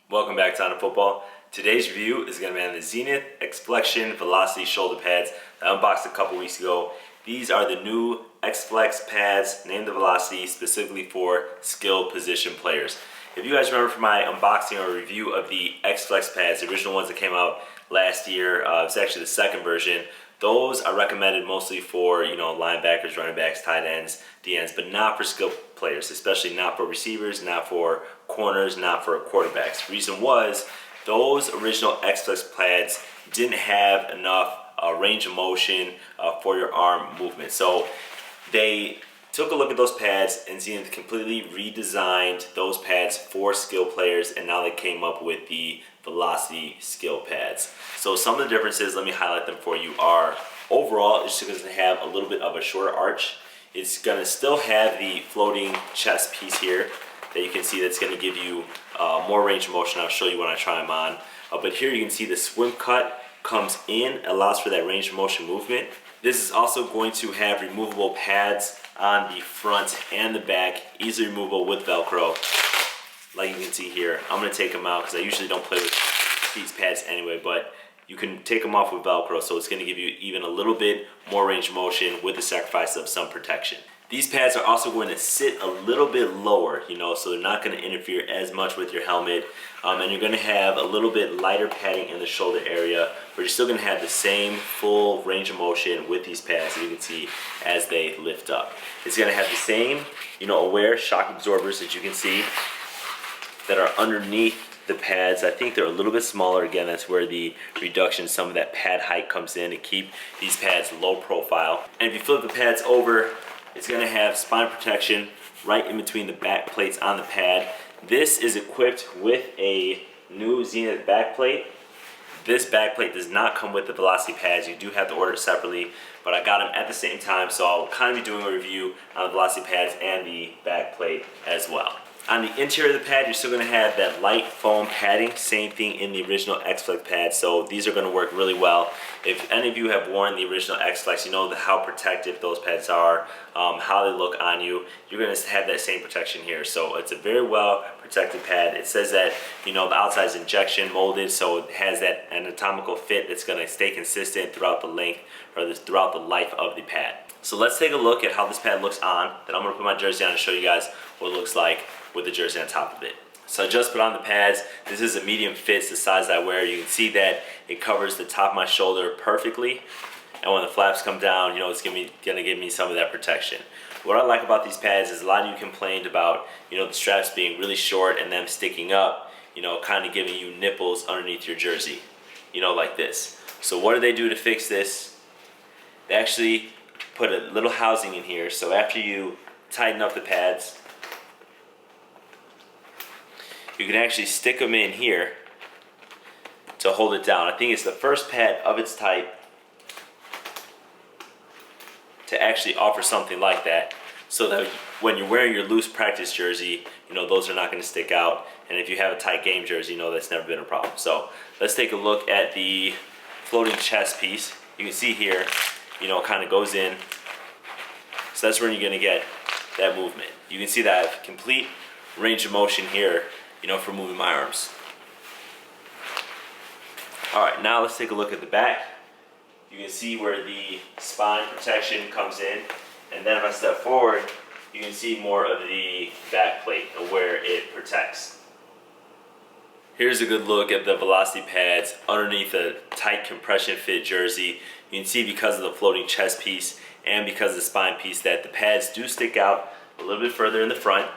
Welcome back to On Football. Today's review is going to be on the Xenith X-Flexion Velocity shoulder pads that I unboxed a couple weeks ago. These are the new X-Flex pads named the Velocity specifically for skill position players. If you guys remember from my unboxing or review of the X-Flex pads, the original ones that came out last year, it's actually the second version. Those are recommended mostly for, linebackers, running backs, tight ends, DNs, but not for skill players, especially not for receivers, not for corners, not for quarterbacks. The reason was those original X-Flex pads didn't have enough range of motion for your arm movement. So they took a look at those pads and Xenith completely redesigned those pads for skill players, and now they came up with the Velocity skill pads. So some of the differences, let me highlight them for you, are overall it's just going to have a little bit of a shorter arch. It's going to still have the floating chest piece here that you can see that's going to give you more range of motion. I'll show you when I try them on. But here you can see the swim cut comes in, allows for that range of motion movement. This is also going to have removable pads on the front and the back, easily removable with Velcro. Like you can see here, I'm going to take them out because I usually don't play with these pads anyway, but you can take them off with Velcro, so it's going to give you even a little bit more range of motion with the sacrifice of some protection. These pads are also going to sit a little bit lower, so they're not going to interfere as much with your helmet, and you're going to have a little bit lighter padding in the shoulder area, but you're still going to have the same full range of motion with these pads that you can see as they lift up. It's going to have the same, aware shock absorbers that you can see that are underneath the pads. I think they're a little bit smaller. Again, that's where the reduction, some of that pad height comes in to keep these pads low profile. And if you flip the pads over, it's going to have spine protection right in between the back plates on the pad. This is equipped with a new Xenith back plate. This back plate does not come with the Velocity pads. You do have to order it separately, but I got them at the same time, so I'll kind of be doing a review on the Velocity pads and the back plate as well. On the interior of the pad, you're still going to have that light foam padding, same thing in the original X-Flex pads, so these are going to work really well. If any of you have worn the original X-Flex, you know how protective those pads are, how they look on you. You're going to have that same protection here, so it's a very well protected pad. It says that, the outside is injection molded, so it has that anatomical fit that's going to stay consistent throughout the length, or throughout the life of the pad. So let's take a look at how this pad looks on. Then I'm going to put my jersey on and show you guys what it looks like with the jersey on top of it. So I just put on the pads. This is a medium fit, it's the size I wear. You can see that it covers the top of my shoulder perfectly, and when the flaps come down, it's gonna give me some of that protection. What I like about these pads is a lot of you complained about the straps being really short and them sticking up, kind of giving you nipples underneath your jersey, like this. So what do they do to fix this? They actually put a little housing in here, so after you tighten up the pads, you can actually stick them in here to hold it down. I think it's the first pad of its type to actually offer something like that, so that when you're wearing your loose practice jersey, those are not going to stick out. And if you have a tight game jersey, that's never been a problem. So let's take a look at the floating chest piece. You can see here, it kind of goes in. So that's where you're going to get that movement. You can see that I have complete range of motion here, for moving my arms. All right, now let's take a look at the back. You can see where the spine protection comes in, and then if I step forward, you can see more of the back plate and where it protects. Here's a good look at the Velocity pads underneath a tight compression fit jersey. You can see because of the floating chest piece and because of the spine piece that the pads do stick out a little bit further in the front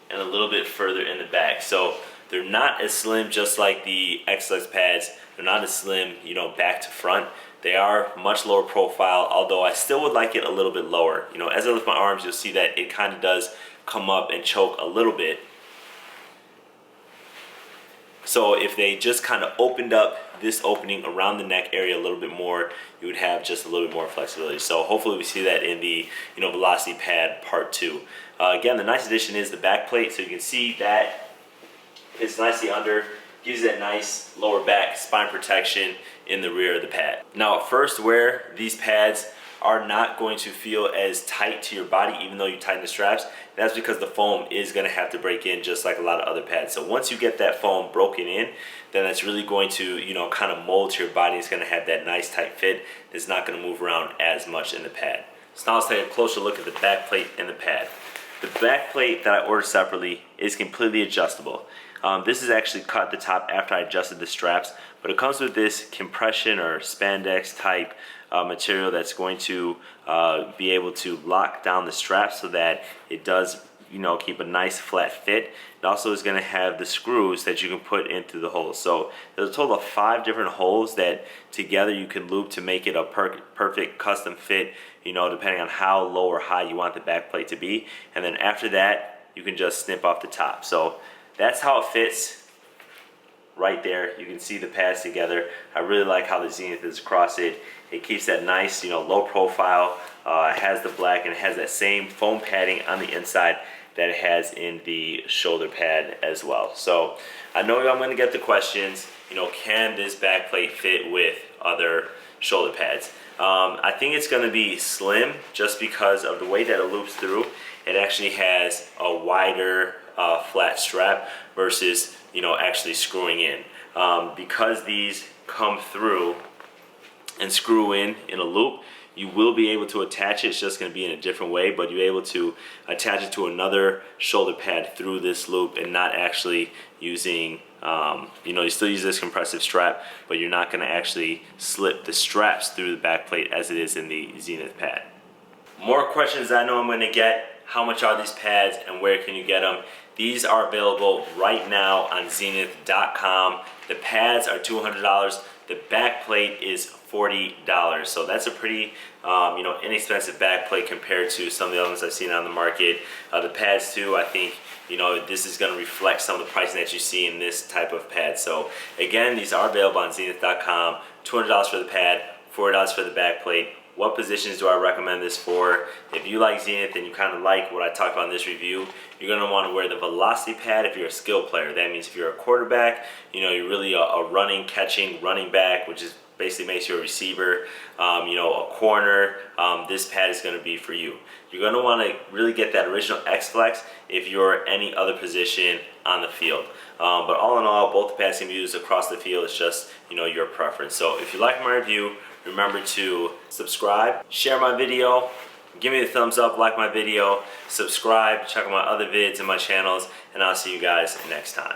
and a little bit further in the back. So they're not as slim, just like the X-Flex pads. They're not as slim, back to front. They are much lower profile, although I still would like it a little bit lower. As I lift my arms, you'll see that it kind of does come up and choke a little bit. So if they just kind of opened up this opening around the neck area a little bit more, you would have just a little bit more flexibility. So hopefully we see that in the Velocity pad part 2. Again, the nice addition is the back plate, so you can see that it's nicely under, gives you that nice lower back spine protection in the rear of the pad. Now at first wear, these pads are not going to feel as tight to your body even though you tighten the straps. That's because the foam is going to have to break in just like a lot of other pads. So once you get that foam broken in, then that's really going to, you know, kind of mold to your body. It's going to have that nice tight fit. It's not going to move around as much in the pad. So now let's take a closer look at the back plate and the pad. The back plate that I ordered separately is completely adjustable. This is actually cut at the top after I adjusted the straps, but it comes with this compression or spandex type material that's going to be able to lock down the straps so that it does, you know, keep a nice flat fit. It also is going to have the screws that you can put in through the holes. So there's a total of 5 different holes that together you can loop to make it a perfect custom fit, you know, depending on how low or high you want the back plate to be. And then after that, you can just snip off the top. So that's how it fits right there. You can see the pads together. I really like how the Xenith is across it. It keeps that nice, you know, low profile. It has the black and it has that same foam padding on the inside that it has in the shoulder pad as well. So I know I'm going to get the questions, you know, can this back plate fit with other shoulder pads? I think it's going to be slim just because of the way that it loops through. It actually has a wider flat strap versus, you know, actually screwing in. Because these come through and screw in a loop, you will be able to attach it. It's just going to be in a different way, but you're able to attach it to another shoulder pad through this loop and not actually using, you know, you still use this compressive strap, but you're not going to actually slip the straps through the back plate as it is in the Xenith pad. More questions I know I'm going to get. How much are these pads and where can you get them? These are available right now on Xenith.com. The pads are $200. The back plate is $40. So that's a pretty you know, inexpensive back plate compared to some of the other ones I've seen on the market. The pads too, I think, you know, this is going to reflect some of the pricing that you see in this type of pad. So again, these are available on Xenith.com. $200 for the pad, $40 for the back plate. What positions do I recommend this for? If you like Xenith and you kind of like what I talked about in this review, you're going to want to wear the velocity pad if you're a skill player. That means if you're a quarterback, you know, you're really a running, catching, running back, which is basically makes you a receiver, you know, a corner, this pad is going to be for you. You're going to want to really get that original X-Flex if you're any other position on the field. But all in all, both the pads can be used across the field. It's just, you know, your preference. So if you like my review, remember to subscribe, share my video, give me the thumbs up, like my video, subscribe, check out my other vids and my channels, and I'll see you guys next time.